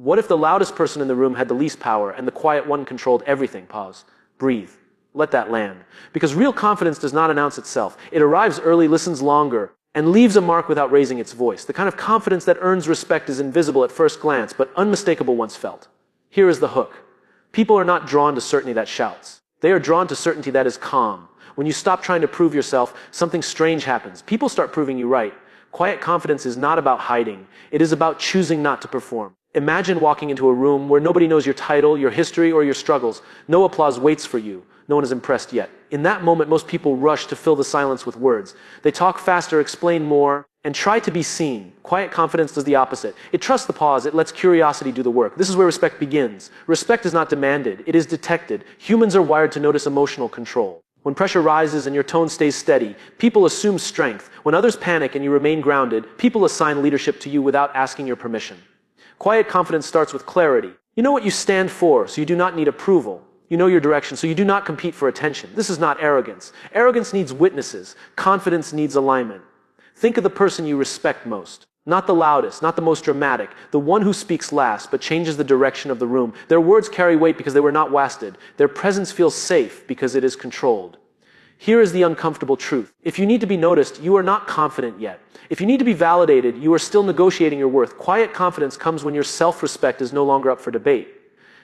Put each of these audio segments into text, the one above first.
What if the loudest person in the room had the least power and the quiet one controlled everything? Pause. Breathe. Let that land. Because real confidence does not announce itself. It arrives early, listens longer, and leaves a mark without raising its voice. The kind of confidence that earns respect is invisible at first glance, but unmistakable once felt. Here is the hook. People are not drawn to certainty that shouts. They are drawn to certainty that is calm. When you stop trying to prove yourself, something strange happens. People start proving you right. Quiet confidence is not about hiding. It is about choosing not to perform. Imagine walking into a room where nobody knows your title, your history, or your struggles. No applause waits for you. No one is impressed yet. In that moment, most people rush to fill the silence with words. They talk faster, explain more, and try to be seen. Quiet confidence does the opposite. It trusts the pause. It lets curiosity do the work. This is where respect begins. Respect is not demanded. It is detected. Humans are wired to notice emotional control. When pressure rises and your tone stays steady, people assume strength. When others panic and you remain grounded, people assign leadership to you without asking your permission. Quiet confidence starts with clarity. You know what you stand for, so you do not need approval. You know your direction, so you do not compete for attention. This is not arrogance. Arrogance needs witnesses. Confidence needs alignment. Think of the person you respect most. Not the loudest, not the most dramatic, the one who speaks last but changes the direction of the room. Their words carry weight because they were not wasted. Their presence feels safe because it is controlled. Here is the uncomfortable truth. If you need to be noticed, you are not confident yet. If you need to be validated, you are still negotiating your worth. Quiet confidence comes when your self-respect is no longer up for debate.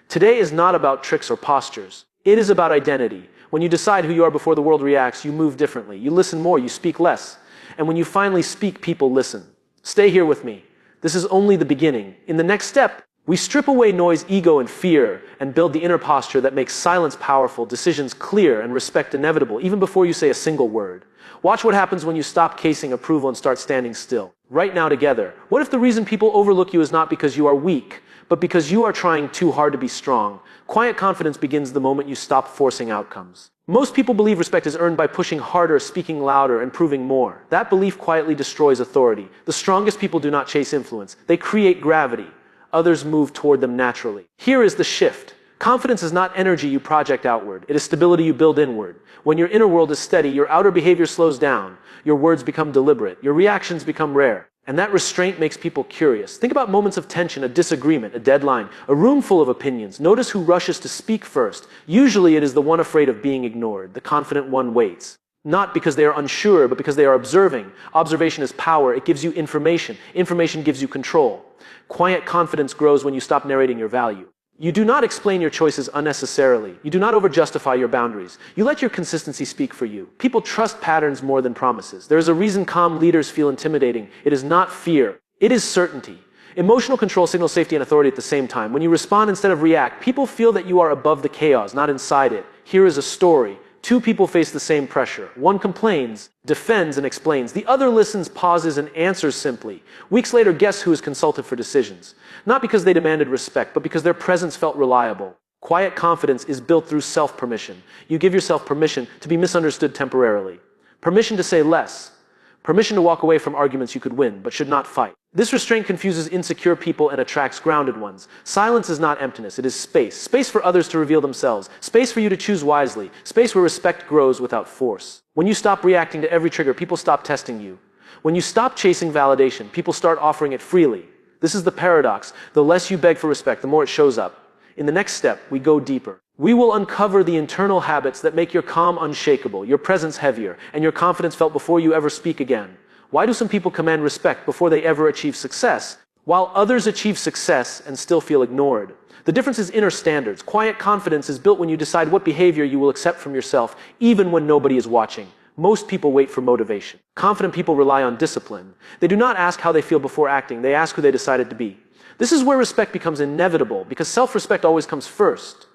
Today is not about tricks or postures. It is about identity. When you decide who you are before the world reacts, you move differently. You listen more, you speak less. And when you finally speak, people listen. Stay here with me. This is only the beginning. In the next step, we strip away noise, ego, and fear, and build the inner posture that makes silence powerful, decisions clear, and respect inevitable, even before you say a single word. Watch what happens when you stop casing approval and start standing still. Right now together. What if the reason people overlook you is not because you are weak, but because you are trying too hard to be strong? Quiet confidence begins the moment you stop forcing outcomes. Most people believe respect is earned by pushing harder, speaking louder, and proving more. That belief quietly destroys authority. The strongest people do not chase influence. They create gravity. Others move toward them naturally. Here is the shift. Confidence is not energy you project outward. It is stability you build inward. When your inner world is steady, your outer behavior slows down. Your words become deliberate. Your reactions become rare. And that restraint makes people curious. Think about moments of tension, a disagreement, a deadline, a room full of opinions. Notice who rushes to speak first. Usually it is the one afraid of being ignored. The confident one waits. Not because they are unsure, but because they are observing. Observation is power. It gives you information. Information gives you control. Quiet confidence grows when you stop narrating your value. You do not explain your choices unnecessarily. You do not over-justify your boundaries. You let your consistency speak for you. People trust patterns more than promises. There is a reason calm leaders feel intimidating. It is not fear. It is certainty. Emotional control signals safety and authority at the same time. When you respond instead of react, people feel that you are above the chaos, not inside it. Here is a story. Two people face the same pressure. One complains, defends, and explains. The other listens, pauses, and answers simply. Weeks later, guess who is consulted for decisions? Not because they demanded respect, but because their presence felt reliable. Quiet confidence is built through self-permission. You give yourself permission to be misunderstood temporarily. Permission to say less. Permission to walk away from arguments you could win, but should not fight. This restraint confuses insecure people and attracts grounded ones. Silence is not emptiness, it is space. Space for others to reveal themselves. Space for you to choose wisely. Space where respect grows without force. When you stop reacting to every trigger, people stop testing you. When you stop chasing validation, people start offering it freely. This is the paradox. The less you beg for respect, the more it shows up. In the next step, we go deeper. We will uncover the internal habits that make your calm unshakable, your presence heavier, and your confidence felt before you ever speak again. Why do some people command respect before they ever achieve success, while others achieve success and still feel ignored? The difference is inner standards. Quiet confidence is built when you decide what behavior you will accept from yourself, even when nobody is watching. Most people wait for motivation. Confident people rely on discipline. They do not ask how they feel before acting. They ask who they decided to be. This is where respect becomes inevitable, because self-respect always comes first.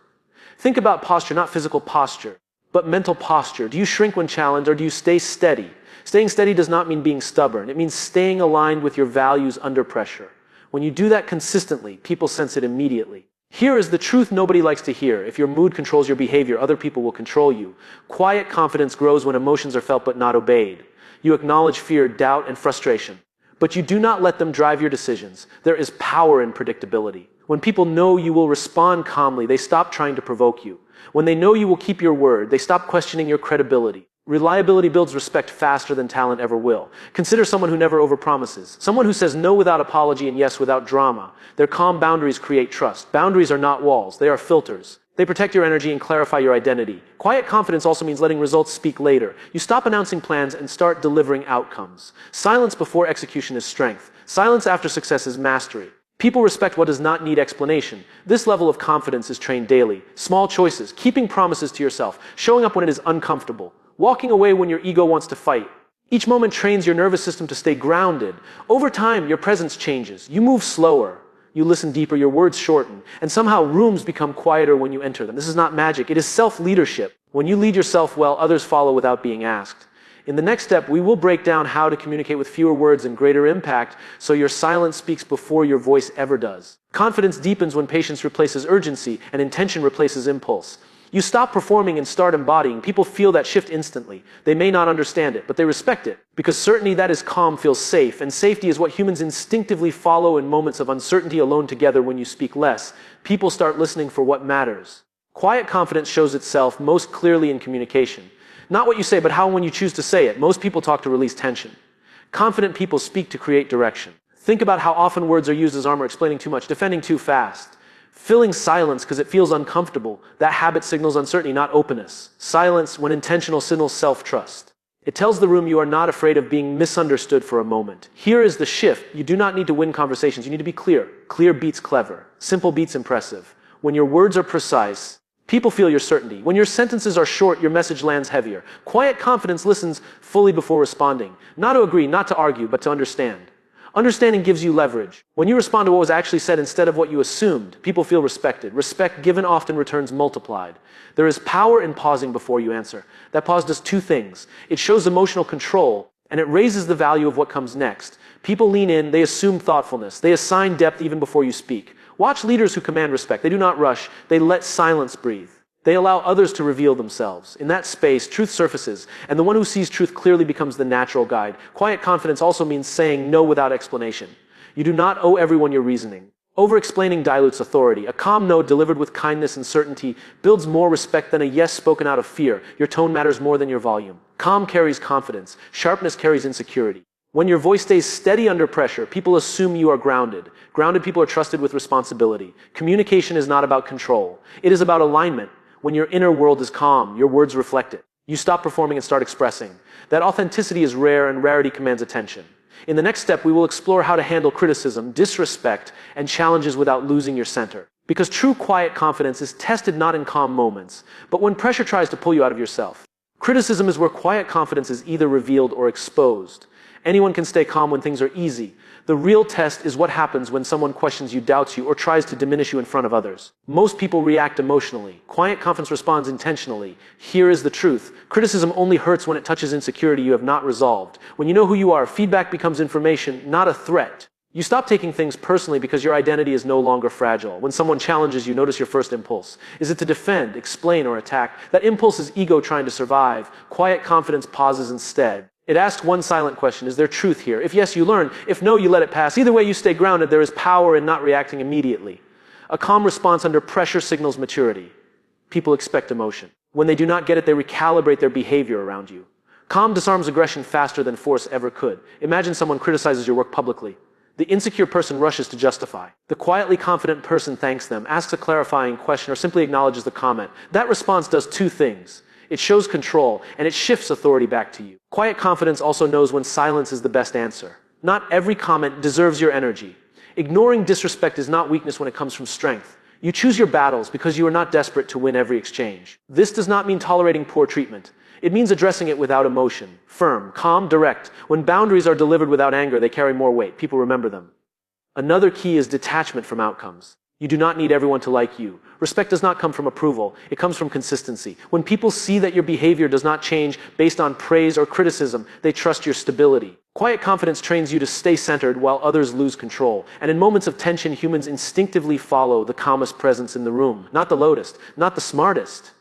Think about posture, not physical posture, but mental posture. Do you shrink when challenged, or do you stay steady? Staying steady does not mean being stubborn. It means staying aligned with your values under pressure. When you do that consistently, people sense it immediately. Here is the truth nobody likes to hear. If your mood controls your behavior, other people will control you. Quiet confidence grows when emotions are felt but not obeyed. You acknowledge fear, doubt, and frustration. But you do not let them drive your decisions. There is power in predictability. When people know you will respond calmly, they stop trying to provoke you. When they know you will keep your word, they stop questioning your credibility. Reliability builds respect faster than talent ever will. Consider someone who never overpromises. Someone who says no without apology and yes without drama. Their calm boundaries create trust. Boundaries are not walls, they are filters. They protect your energy and clarify your identity. Quiet confidence also means letting results speak later. You stop announcing plans and start delivering outcomes. Silence before execution is strength. Silence after success is mastery. People respect what does not need explanation. This level of confidence is trained daily. Small choices, keeping promises to yourself, showing up when it is uncomfortable, walking away when your ego wants to fight. Each moment trains your nervous system to stay grounded. Over time, your presence changes. You move slower. You listen deeper, your words shorten, and somehow rooms become quieter when you enter them. This is not magic, it is self-leadership. When you lead yourself well, others follow without being asked. In the next step, we will break down how to communicate with fewer words and greater impact, so your silence speaks before your voice ever does. Confidence deepens when patience replaces urgency and intention replaces impulse. You stop performing and start embodying. People feel that shift instantly. They may not understand it, but they respect it. Because certainty that is calm feels safe, and safety is what humans instinctively follow in moments of uncertainty. Alone together, when you speak less, people start listening for what matters. Quiet confidence shows itself most clearly in communication. Not what you say, but how and when you choose to say it. Most people talk to release tension. Confident people speak to create direction. Think about how often words are used as armor, explaining too much, defending too fast. Filling silence because it feels uncomfortable. That habit signals uncertainty, not openness. Silence, when intentional, signals self-trust. It tells the room you are not afraid of being misunderstood for a moment. Here is the shift. You do not need to win conversations. You need to be clear. Clear beats clever. Simple beats impressive. When your words are precise, people feel your certainty. When your sentences are short, your message lands heavier. Quiet confidence listens fully before responding. Not to agree, not to argue, but to understand. Understanding gives you leverage. When you respond to what was actually said instead of what you assumed, people feel respected. Respect given often returns multiplied. There is power in pausing before you answer. That pause does two things. It shows emotional control, and it raises the value of what comes next. People lean in, they assume thoughtfulness. They assign depth even before you speak. Watch leaders who command respect. They do not rush. They let silence breathe. They allow others to reveal themselves. In that space, truth surfaces, and the one who sees truth clearly becomes the natural guide. Quiet confidence also means saying no without explanation. You do not owe everyone your reasoning. Over-explaining dilutes authority. A calm no delivered with kindness and certainty builds more respect than a yes spoken out of fear. Your tone matters more than your volume. Calm carries confidence. Sharpness carries insecurity. When your voice stays steady under pressure, people assume you are grounded. Grounded people are trusted with responsibility. Communication is not about control. It is about alignment. When your inner world is calm, your words reflect it. You stop performing and start expressing. That authenticity is rare, and rarity commands attention. In the next step, we will explore how to handle criticism, disrespect, and challenges without losing your center. Because true quiet confidence is tested not in calm moments, but when pressure tries to pull you out of yourself. Criticism is where quiet confidence is either revealed or exposed. Anyone can stay calm when things are easy. The real test is what happens when someone questions you, doubts you, or tries to diminish you in front of others. Most people react emotionally. Quiet confidence responds intentionally. Here is the truth. Criticism only hurts when it touches insecurity you have not resolved. When you know who you are, feedback becomes information, not a threat. You stop taking things personally because your identity is no longer fragile. When someone challenges you, notice your first impulse. Is it to defend, explain, or attack? That impulse is ego trying to survive. Quiet confidence pauses instead. It asks one silent question: is there truth here? If yes, you learn. If no, you let it pass. Either way, you stay grounded. There is power in not reacting immediately. A calm response under pressure signals maturity. People expect emotion. When they do not get it, they recalibrate their behavior around you. Calm disarms aggression faster than force ever could. Imagine someone criticizes your work publicly. The insecure person rushes to justify. The quietly confident person thanks them, asks a clarifying question, or simply acknowledges the comment. That response does two things. It shows control, and it shifts authority back to you. Quiet confidence also knows when silence is the best answer. Not every comment deserves your energy. Ignoring disrespect is not weakness when it comes from strength. You choose your battles because you are not desperate to win every exchange. This does not mean tolerating poor treatment. It means addressing it without emotion. Firm, calm, direct. When boundaries are delivered without anger, they carry more weight. People remember them. Another key is detachment from outcomes. You do not need everyone to like you. Respect does not come from approval. It comes from consistency. When people see that your behavior does not change based on praise or criticism, they trust your stability. Quiet confidence trains you to stay centered while others lose control. And in moments of tension, humans instinctively follow the calmest presence in the room. Not the loudest, not the smartest.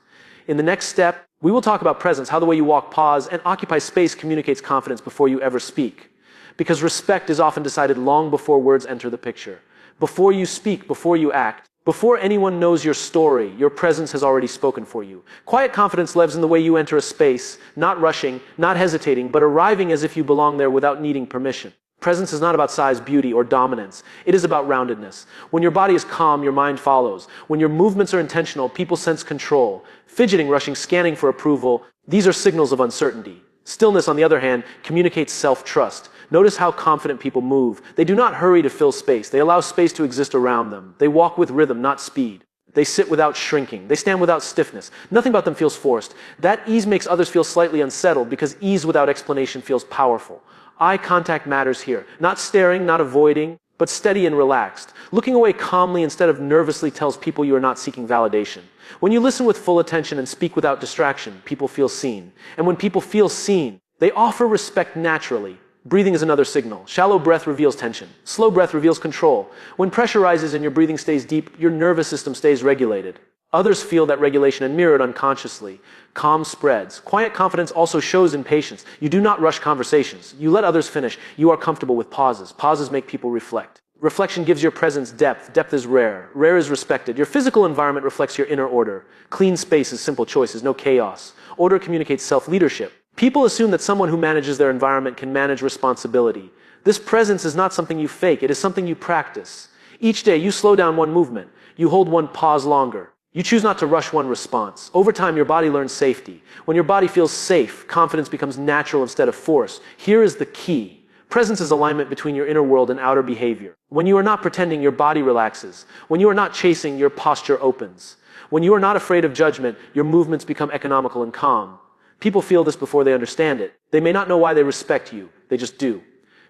In the next step, we will talk about presence, how the way you walk, pause, and occupy space communicates confidence before you ever speak. Because respect is often decided long before words enter the picture. Before you speak, before you act, Before anyone knows your story, your presence has already spoken for you. Quiet confidence lives in the way you enter a space, not rushing, not hesitating, but arriving as if you belong there without needing permission. Presence is not about size, beauty, or dominance. It is about roundedness. When your body is calm, your mind follows. When your movements are intentional, people sense control. Fidgeting, rushing, scanning for approval, these are signals of uncertainty. Stillness, on the other hand, communicates self-trust. Notice how confident people move. They do not hurry to fill space. They allow space to exist around them. They walk with rhythm, not speed. They sit without shrinking. They stand without stiffness. Nothing about them feels forced. That ease makes others feel slightly unsettled because ease without explanation feels powerful. Eye contact matters here. Not staring, not avoiding, but steady and relaxed. Looking away calmly instead of nervously tells people you are not seeking validation. When you listen with full attention and speak without distraction, people feel seen. And when people feel seen, they offer respect naturally. Breathing is another signal. Shallow breath reveals tension. Slow breath reveals control. When pressure rises and your breathing stays deep, your nervous system stays regulated. Others feel that regulation and mirror it unconsciously. Calm spreads. Quiet confidence also shows in patience. You do not rush conversations. You let others finish. You are comfortable with pauses. Pauses make people reflect. Reflection gives your presence depth. Depth is rare. Rare is respected. Your physical environment reflects your inner order. Clean spaces, simple choices, no chaos. Order communicates self-leadership. People assume that someone who manages their environment can manage responsibility. This presence is not something you fake. It is something you practice. Each day, you slow down one movement. You hold one pause longer. You choose not to rush one response. Over time, your body learns safety. When your body feels safe, confidence becomes natural instead of force. Here is the key. Presence is alignment between your inner world and outer behavior. When you are not pretending, your body relaxes. When you are not chasing, your posture opens. When you are not afraid of judgment, your movements become economical and calm. People feel this before they understand it. They may not know why they respect you. They just do.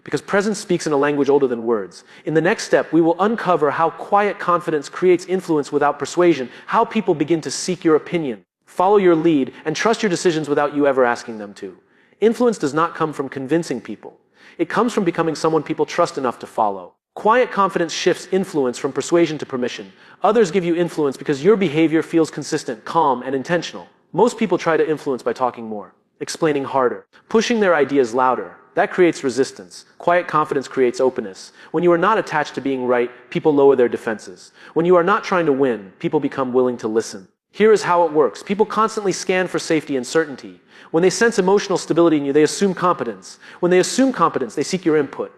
Because presence speaks in a language older than words. In the next step, we will uncover how quiet confidence creates influence without persuasion, how people begin to seek your opinion, follow your lead, and trust your decisions without you ever asking them to. Influence does not come from convincing people. It comes from becoming someone people trust enough to follow. Quiet confidence shifts influence from persuasion to permission. Others give you influence because your behavior feels consistent, calm, and intentional. Most people try to influence by talking more, explaining harder, pushing their ideas louder. That creates resistance. Quiet confidence creates openness. When you are not attached to being right, people lower their defenses. When you are not trying to win, people become willing to listen. Here is how it works. People constantly scan for safety and certainty. When they sense emotional stability in you, they assume competence. When they assume competence, they seek your input.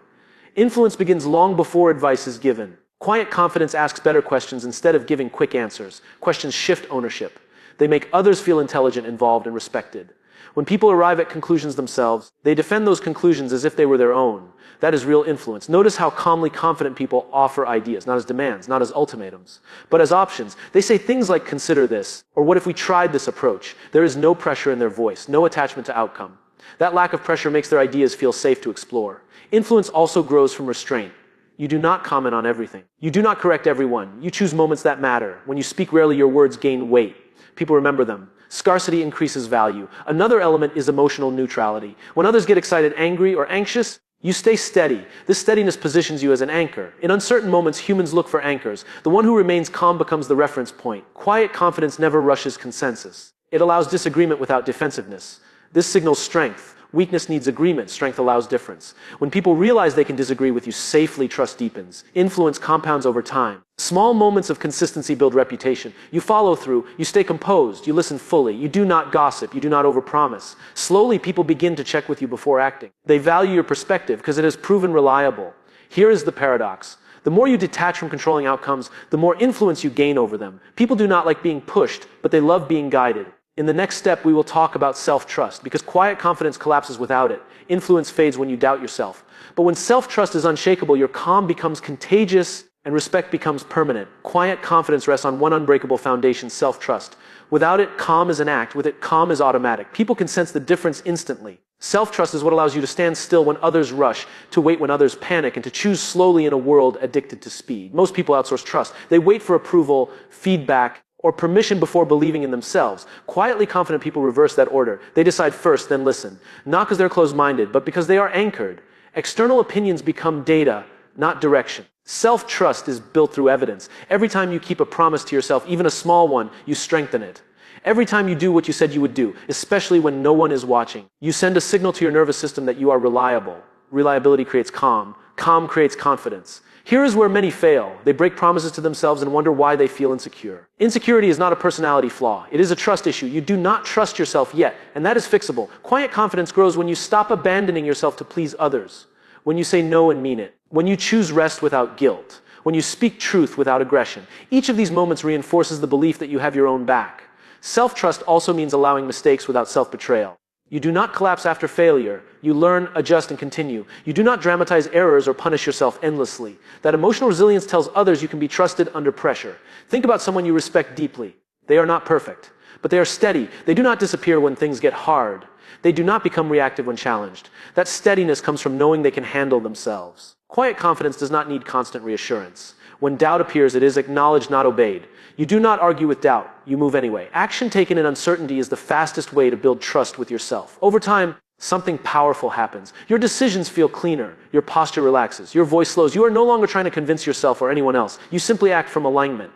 Influence begins long before advice is given. Quiet confidence asks better questions instead of giving quick answers. Questions shift ownership. They make others feel intelligent, involved, and respected. When people arrive at conclusions themselves, they defend those conclusions as if they were their own. That is real influence. Notice how calmly confident people offer ideas, not as demands, not as ultimatums, but as options. They say things like, consider this, or what if we tried this approach? There is no pressure in their voice, no attachment to outcome. That lack of pressure makes their ideas feel safe to explore. Influence also grows from restraint. You do not comment on everything. You do not correct everyone. You choose moments that matter. When you speak rarely, your words gain weight. People remember them. Scarcity increases value. Another element is emotional neutrality. When others get excited, angry, or anxious, you stay steady. This steadiness positions you as an anchor. In uncertain moments, humans look for anchors. The one who remains calm becomes the reference point. Quiet confidence never rushes consensus. It allows disagreement without defensiveness. This signals strength. Weakness needs agreement. Strength allows difference. When people realize they can disagree with you safely, trust deepens. Influence compounds over time. Small moments of consistency build reputation. You follow through. You stay composed. You listen fully. You do not gossip. You do not overpromise. Slowly, people begin to check with you before acting. They value your perspective because it has proven reliable. Here is the paradox. The more you detach from controlling outcomes, the more influence you gain over them. People do not like being pushed, but they love being guided. In the next step, we will talk about self-trust, because quiet confidence collapses without it. Influence fades when you doubt yourself. But when self-trust is unshakable, your calm becomes contagious and respect becomes permanent. Quiet confidence rests on one unbreakable foundation, self-trust. Without it, calm is an act. With it, calm is automatic. People can sense the difference instantly. Self-trust is what allows you to stand still when others rush, to wait when others panic, and to choose slowly in a world addicted to speed. Most people outsource trust. They wait for approval, feedback, or permission before believing in themselves. Quietly confident people reverse that order. They decide first, then listen. Not because they're closed-minded, but because they are anchored. External opinions become data, not direction. Self-trust is built through evidence. Every time you keep a promise to yourself, even a small one, you strengthen it. Every time you do what you said you would do, especially when no one is watching, you send a signal to your nervous system that you are reliable. Reliability creates calm. Calm creates confidence. Here is where many fail. They break promises to themselves and wonder why they feel insecure. Insecurity is not a personality flaw. It is a trust issue. You do not trust yourself yet, and that is fixable. Quiet confidence grows when you stop abandoning yourself to please others, when you say no and mean it, when you choose rest without guilt, when you speak truth without aggression. Each of these moments reinforces the belief that you have your own back. Self-trust also means allowing mistakes without self-betrayal. You do not collapse after failure. You learn, adjust, and continue. You do not dramatize errors or punish yourself endlessly. That emotional resilience tells others you can be trusted under pressure. Think about someone you respect deeply. They are not perfect, but they are steady. They do not disappear when things get hard. They do not become reactive when challenged. That steadiness comes from knowing they can handle themselves. Quiet confidence does not need constant reassurance. When doubt appears, it is acknowledged, not obeyed. You do not argue with doubt. You move anyway. Action taken in uncertainty is the fastest way to build trust with yourself. Over time, something powerful happens. Your decisions feel cleaner. Your posture relaxes. Your voice slows. You are no longer trying to convince yourself or anyone else. You simply act from alignment.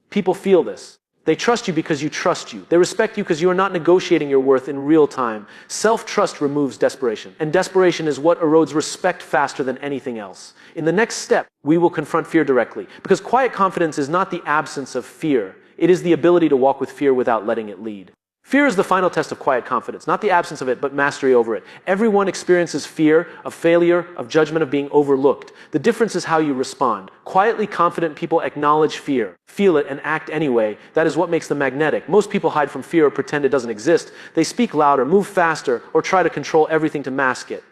People feel this. They trust you because you trust you. They respect you because you are not negotiating your worth in real time. Self-trust removes desperation, and desperation is what erodes respect faster than anything else. In the next step, we will confront fear directly, because quiet confidence is not the absence of fear. It is the ability to walk with fear without letting it lead. Fear is the final test of quiet confidence, not the absence of it, but mastery over it. Everyone experiences fear of failure, of judgment, of being overlooked. The difference is how you respond. Quietly confident people acknowledge fear, feel it, and act anyway. That is what makes them magnetic. Most people hide from fear or pretend it doesn't exist. They speak louder, move faster, or try to control everything to mask it.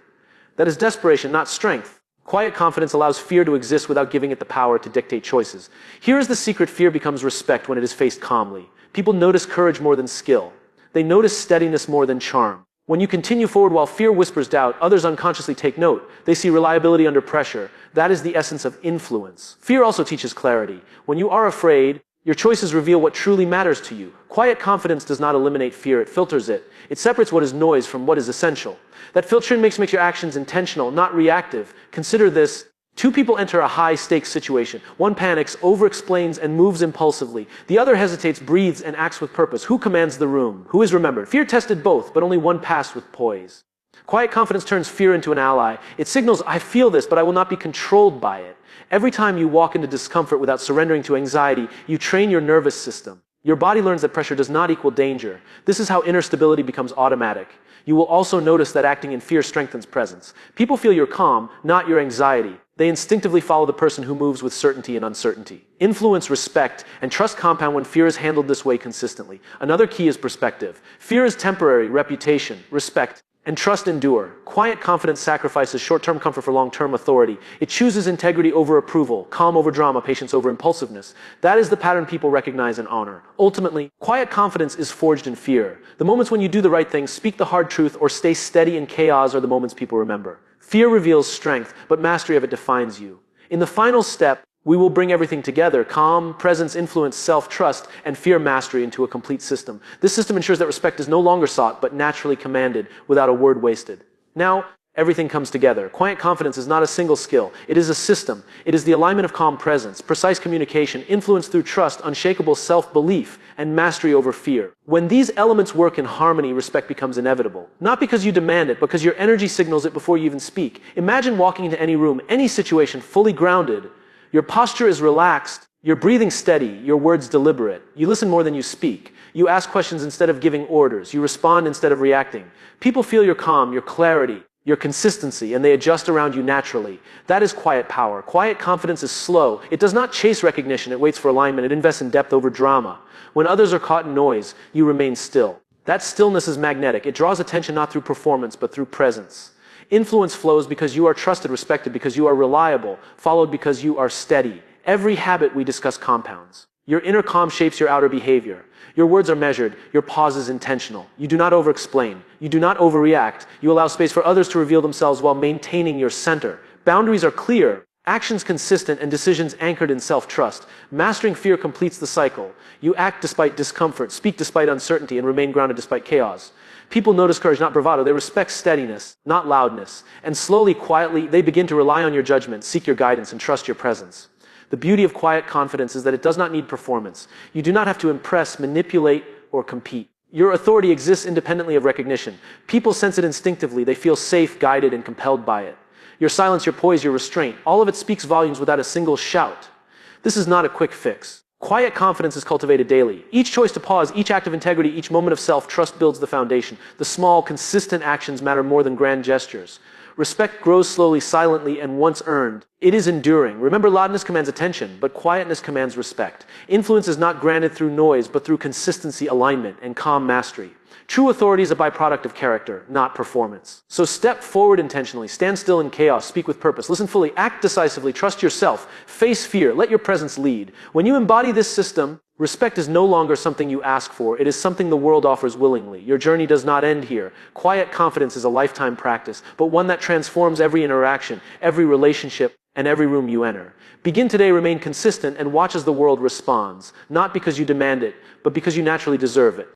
That is desperation, not strength. Quiet confidence allows fear to exist without giving it the power to dictate choices. Here is the secret: fear becomes respect when it is faced calmly. People notice courage more than skill. They notice steadiness more than charm. When you continue forward while fear whispers doubt, others unconsciously take note. They see reliability under pressure. That is the essence of influence. Fear also teaches clarity. When you are afraid, your choices reveal what truly matters to you. Quiet confidence does not eliminate fear, it filters it. It separates what is noise from what is essential. That filtering makes your actions intentional, not reactive. Consider this. Two people enter a high-stakes situation. One panics, over-explains, and moves impulsively. The other hesitates, breathes, and acts with purpose. Who commands the room? Who is remembered? Fear tested both, but only one passed with poise. Quiet confidence turns fear into an ally. It signals, I feel this, but I will not be controlled by it. Every time you walk into discomfort without surrendering to anxiety, you train your nervous system. Your body learns that pressure does not equal danger. This is how inner stability becomes automatic. You will also notice that acting in fear strengthens presence. People feel your calm, not your anxiety. They instinctively follow the person who moves with certainty and uncertainty. Influence, respect, and trust compound when fear is handled this way consistently. Another key is perspective. Fear is temporary, reputation, respect, and trust endure. Quiet confidence sacrifices short-term comfort for long-term authority. It chooses integrity over approval, calm over drama, patience over impulsiveness. That is the pattern people recognize and honor. Ultimately, quiet confidence is forged in fear. The moments when you do the right thing, speak the hard truth, or stay steady in chaos are the moments people remember. Fear reveals strength, but mastery of it defines you. In the final step, we will bring everything together: calm, presence, influence, self-trust, and fear mastery into a complete system. This system ensures that respect is no longer sought, but naturally commanded, without a word wasted. Now, everything comes together. Quiet confidence is not a single skill. It is a system. It is the alignment of calm presence, precise communication, influence through trust, unshakable self-belief, and mastery over fear. When these elements work in harmony, respect becomes inevitable. Not because you demand it, but because your energy signals it before you even speak. Imagine walking into any room, any situation, fully grounded. Your posture is relaxed, your breathing steady, your words deliberate. You listen more than you speak. You ask questions instead of giving orders. You respond instead of reacting. People feel your calm, your clarity, your consistency, and they adjust around you naturally. That is quiet power. Quiet confidence is slow. It does not chase recognition. It waits for alignment. It invests in depth over drama. When others are caught in noise, you remain still. That stillness is magnetic. It draws attention not through performance, but through presence. Influence flows because you are trusted, respected because you are reliable, followed because you are steady. Every habit we discuss compounds. Your inner calm shapes your outer behavior. Your words are measured. Your pause is intentional. You do not over-explain. You do not overreact. You allow space for others to reveal themselves while maintaining your center. Boundaries are clear. Actions consistent and decisions anchored in self-trust. Mastering fear completes the cycle. You act despite discomfort, speak despite uncertainty, and remain grounded despite chaos. People notice courage, not bravado. They respect steadiness, not loudness. And slowly, quietly, they begin to rely on your judgment, seek your guidance, and trust your presence. The beauty of quiet confidence is that it does not need performance. You do not have to impress, manipulate, or compete. Your authority exists independently of recognition. People sense it instinctively. They feel safe, guided, and compelled by it. Your silence, your poise, your restraint, all of it speaks volumes without a single shout. This is not a quick fix. Quiet confidence is cultivated daily. Each choice to pause, each act of integrity, each moment of self-trust builds the foundation. The small, consistent actions matter more than grand gestures. Respect grows slowly, silently, and once earned, it is enduring. Remember, loudness commands attention, but quietness commands respect. Influence is not granted through noise, but through consistency, alignment, and calm mastery. True authority is a byproduct of character, not performance. So step forward intentionally, stand still in chaos, speak with purpose, listen fully, act decisively, trust yourself, face fear, let your presence lead. When you embody this system, respect is no longer something you ask for, it is something the world offers willingly. Your journey does not end here. Quiet confidence is a lifetime practice, but one that transforms every interaction, every relationship, and every room you enter. Begin today, remain consistent, and watch as the world responds, not because you demand it, but because you naturally deserve it.